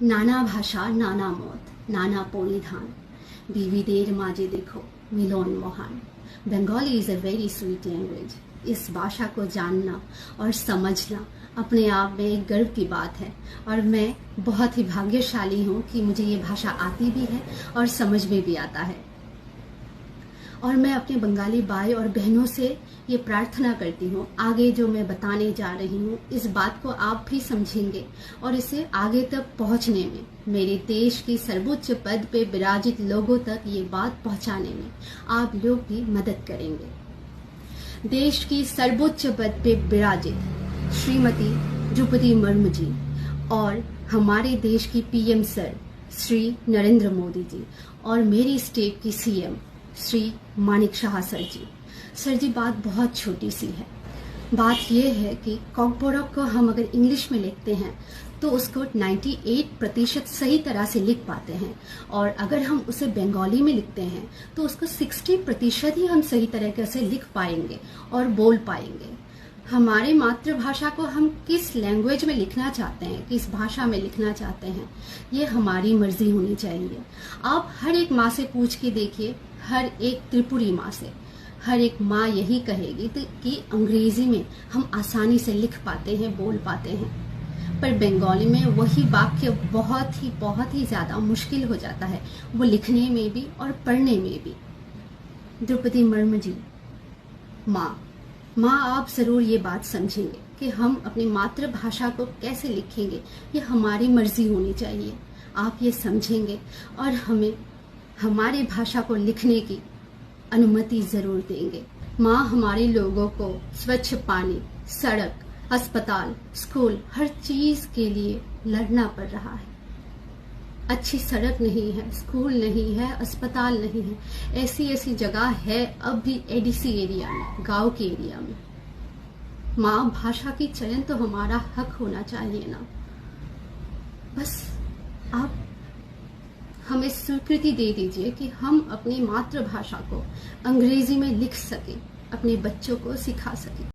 नाना भाषा नाना मौत नाना परिधान विविधेर माझे देखो मिलन महान। Bengali is a very sweet language. इस भाषा को जानना और समझना अपने आप में एक गर्व की बात है और मैं बहुत ही भाग्यशाली हूँ कि मुझे ये भाषा आती भी है और समझ में भी आता है। और मैं अपने बंगाली भाई और बहनों से ये प्रार्थना करती हूँ, आगे जो मैं बताने जा रही हूँ इस बात को आप भी समझेंगे और इसे आगे तक पहुँचने में, मेरे देश की सर्वोच्च पद पे विराजित लोगों तक ये बात पहुँचाने में आप लोग भी मदद करेंगे। देश की सर्वोच्च पद पे विराजित श्रीमती द्रौपदी मुर्मू जी और हमारे देश की पीएम सर श्री नरेंद्र मोदी जी और मेरी स्टेट की सीएम श्री मानिक शाह सर जी बात बहुत छोटी सी है। बात यह है कि कॉकबोरक को हम अगर इंग्लिश में लिखते हैं तो उसको 98% सही तरह से लिख पाते हैं और अगर हम उसे बंगाली में लिखते हैं तो उसको 60% ही हम सही तरीके से लिख पाएंगे और बोल पाएंगे। हमारे मातृभाषा को हम किस लैंग्वेज में लिखना चाहते हैं, किस भाषा में लिखना चाहते हैं, ये हमारी मर्जी होनी चाहिए। आप हर एक माँ से पूछ के देखिए, हर एक त्रिपुरी माँ से, हर एक माँ यही कहेगी कि अंग्रेजी में हम आसानी से लिख पाते हैं, बोल पाते हैं, पर बंगाली में वही वाक्य बहुत ही ज़्यादा मुश्किल हो जाता है, वो लिखने में भी और पढ़ने में भी। द्रौपदी मुर्मू जी माँ आप ज़रूर ये बात समझेंगे कि हम अपनी मातृभाषा को कैसे लिखेंगे, ये हमारी मर्जी होनी चाहिए। आप ये समझेंगे और हमें हमारी भाषा को लिखने की अनुमति ज़रूर देंगे। माँ हमारे लोगों को स्वच्छ पानी, सड़क, अस्पताल, स्कूल, हर चीज़ के लिए लड़ना पड़ रहा है। अच्छी सड़क नहीं है, स्कूल नहीं है, अस्पताल नहीं है, ऐसी जगह है अब भी एडीसी एरिया में, गांव के एरिया में। माँ भाषा की चयन तो हमारा हक होना चाहिए ना। बस आप हमें स्वीकृति दे दीजिए कि हम अपनी मातृभाषा को अंग्रेजी में लिख सकें, अपने बच्चों को सिखा सकें।